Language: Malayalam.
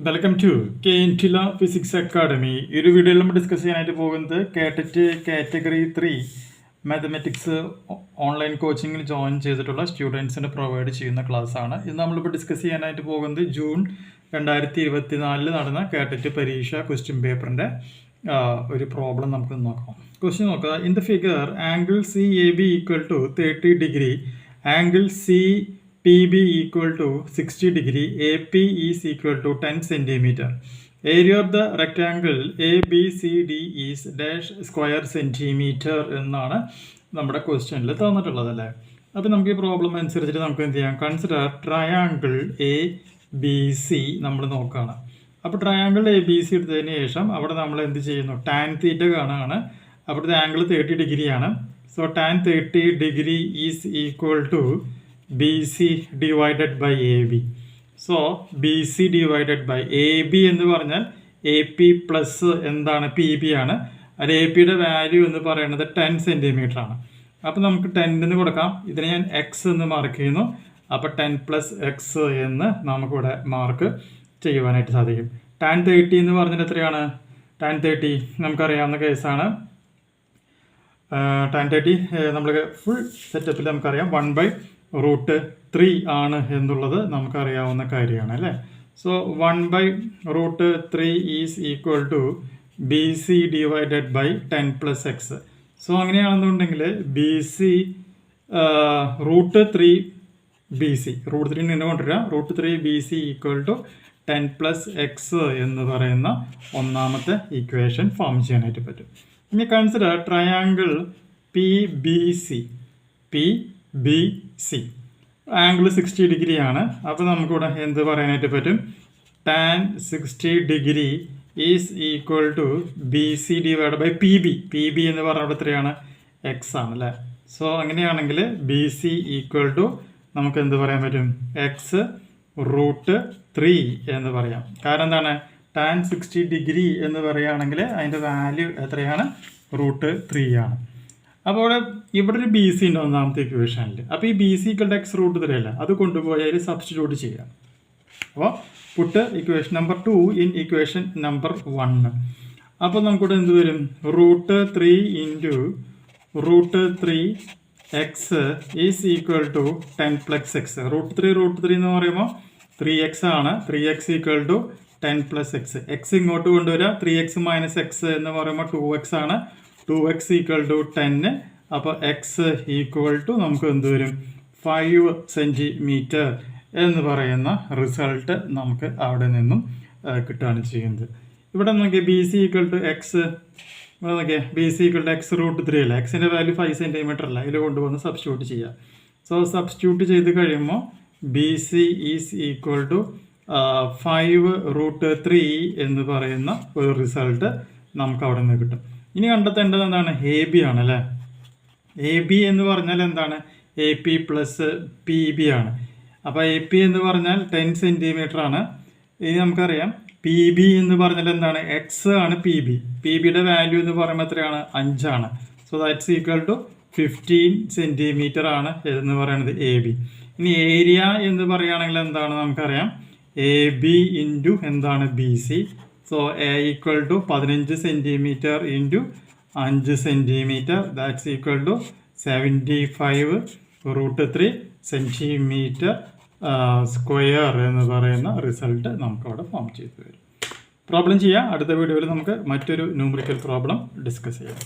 വെൽക്കം ടു കെയിൻറ്റില ഫിസിക്സ് അക്കാഡമി. ഈ ഒരു വീഡിയോയിൽ നമ്മൾ ഡിസ്കസ് ചെയ്യാനായിട്ട് പോകുന്നത് കേട്ടറ്റ് കാറ്റഗറി 3 മാത്തമാറ്റിക്സ് ഓൺലൈൻ കോച്ചിങ്ങിൽ ജോയിൻ ചെയ്തിട്ടുള്ള സ്റ്റുഡൻസിന് പ്രൊവൈഡ് ചെയ്യുന്ന ക്ലാസ്സാണ്. ഇത് നമ്മളിപ്പോൾ ഡിസ്കസ് ചെയ്യാനായിട്ട് പോകുന്നത് ജൂൺ 2024 നടന്ന കേട്ടറ്റ് പരീക്ഷ ക്വസ്റ്റ്യൻ പേപ്പറിൻ്റെ ഒരു പ്രോബ്ലം നമുക്ക് നോക്കാം. ക്വസ്റ്റ്യൻ നോക്കുക. In the figure angle CAB equal to 30 degree, angle CPB equal to 60 degree, AP is equal to 10 centimeter. Area of the rectangle ABCD is dash square centimeter എന്നാണ് നമ്മുടെ ക്വസ്റ്റ്യനിൽ തന്നിട്ടുള്ളത് അല്ലേ. അപ്പോൾ നമുക്ക് ഈ പ്രോബ്ലം അനുസരിച്ചിട്ട് നമുക്ക് എന്ത് ചെയ്യാം, കൺസിഡർ ട്രയാങ്കിൾ ABC നമ്മൾ നോക്കുകയാണ്. അപ്പോൾ ട്രയാങ്കിൾ ABC എടുത്തതിന് ശേഷം അവിടെ നമ്മൾ എന്ത് ചെയ്യുന്നു, ടാൻ തീറ്റ കാണുകയാണ്. അവിടുത്തെ ആംഗിൾ 30 ഡിഗ്രിയാണ്. So tan 30 degree is equal to BC divided by AB. So BC divided by AB എന്ന് പറഞ്ഞാൽ AP പ്ലസ് എന്താണ് PB ആണ്. അത് APയുടെ വാല്യൂ എന്ന് പറയുന്നത് 10 സെൻറ്റിമീറ്റർ ആണ്. അപ്പോൾ നമുക്ക് 10 എന്ന് കൊടുക്കാം. ഇതിനെ ഞാൻ X എന്ന് മാർക്ക് ചെയ്യുന്നു. അപ്പോൾ 10 പ്ലസ് X എന്ന് നമുക്കിവിടെ മാർക്ക് ചെയ്യുവാനായിട്ട് സാധിക്കും. ടാൻ 30 എന്ന് പറഞ്ഞാൽ എത്രയാണ്? ടാൻ 30 നമുക്കറിയാവുന്ന കേസാണ്. ടാൻ 30 നമ്മൾ ഫുൾ സെറ്റപ്പിൽ നമുക്കറിയാം 1/√3 ആണ് എന്നുള്ളത് നമുക്കറിയാവുന്ന കാര്യമാണ് അല്ലേ. So 1/√3 is equal to BC divided by 10 plus x. So അങ്ങനെയാണെന്നുണ്ടെങ്കിൽ BC √3 BC √3 നിന്ന് കൊണ്ടുവരിക. √3 BC equal to 10 plus x എന്ന് പറയുന്ന ഒന്നാമത്തെ ഇക്വേഷൻ ഫോം ചെയ്യാനായിട്ട് പറ്റും. ഇനി consider triangle PBC angle 60 degree ആണ്. അപ്പോൾ നമുക്കിവിടെ എന്ത് പറയാനായിട്ട് പറ്റും, tan 60 degree is equal to BC divide by PB എന്ന് പറഞ്ഞാൽ എത്രയാണ്, X ആണ് അല്ലേ. സോ അങ്ങനെയാണെങ്കിൽ BC ഈക്വൽ ടു നമുക്ക് എന്ത് പറയാൻ പറ്റും, X√3 എന്ന് പറയാം. കാരണം എന്താണ്, ടാൻ 60 ഡിഗ്രി എന്ന് പറയുകയാണെങ്കിൽ അതിൻ്റെ വാല്യൂ എത്രയാണ്, √3 ആണ്. അപ്പോൾ ഇവിടെ ഒരു BC ഉണ്ട് ഒന്നാമത്തെ ഇക്വേഷനിൽ. അപ്പോൾ ഈ BC X√3 അല്ല, അത് കൊണ്ടുപോയാൽ സബ്സ്റ്റിറ്റ്യൂട്ട് ചെയ്യാം. അപ്പോൾ put equation number 2 in equation number 1. അപ്പോൾ നമുക്കിവിടെ എന്ത് വരും, √3 into √3 X is equal to 10 plus x. √3 എന്ന് പറയുമ്പോൾ 3x ആണ്. 3x equal to 10 plus x. X ഇങ്ങോട്ട് കൊണ്ടുവരിക. 3x മൈനസ് എക്സ് എന്ന് പറയുമ്പോൾ 2x ആണ്. 2x equal to 10. അപ്പോൾ എക്സ് ഈക്വൽ ടു നമുക്ക് എന്ത് വരും, 5 സെൻറ്റിമീറ്റർ എന്ന് പറയുന്ന റിസൾട്ട് നമുക്ക് അവിടെ നിന്നും കിട്ടുകയാണ് ചെയ്യുന്നത്. ഇവിടെ നോക്കിയാൽ BC ഈക്വൽ ടു എക്സ്, ഇവിടെ നോക്കിയാൽ BC ഈക്വൽ ടു X√3 അല്ല. എക്സിൻ്റെ വാല്യൂ 5 സെൻറ്റിമീറ്റർ അല്ല. ഇതിൽ കൊണ്ടുവന്ന് സബ്സ്റ്റിറ്റ്യൂട്ട് ചെയ്യുക. സോ സബ്സ്റ്റിറ്റ്യൂട്ട് ചെയ്ത് കഴിയുമ്പോൾ BC ഈസ് ഈക്വൽ ടു 5√3 എന്ന് പറയുന്ന ഒരു റിസൾട്ട് നമുക്ക് അവിടെ നിന്ന് കിട്ടും. ഇനി കണ്ടെത്തേണ്ടത് എന്താണ്, AB ആണ് അല്ലേ. AB എന്ന് പറഞ്ഞാൽ എന്താണ്, AP പ്ലസ് PB ആണ്. അപ്പോൾ AP എന്ന് പറഞ്ഞാൽ 10 സെൻറ്റിമീറ്റർ ആണ്. ഇനി നമുക്കറിയാം PB എന്ന് പറഞ്ഞാൽ എന്താണ്, X ആണ് PBയുടെ വാല്യൂ എന്ന് പറയുമ്പോൾ എത്രയാണ്, 5 ആണ്. So that's equal to 15 centimetre ആണ് എന്ന് പറയുന്നത് AB. ഇനി ഏരിയ എന്ന് പറയുകയാണെങ്കിൽ എന്താണ്, നമുക്കറിയാം AB ഇൻറ്റു എന്താണ് BC. So A equal to 15 centimetre into 5 centimetre, that's equal to 75√3 centimetre square എന്ന് പറയുന്ന റിസൾട്ട് നമുക്കവിടെ ഫോം ചെയ്തു വരും. പ്രോബ്ലം ചെയ്യാം. അടുത്ത വീഡിയോയിൽ നമുക്ക് മറ്റൊരു ന്യൂമറിക്കൽ പ്രോബ്ലം ഡിസ്കസ് ചെയ്യാം.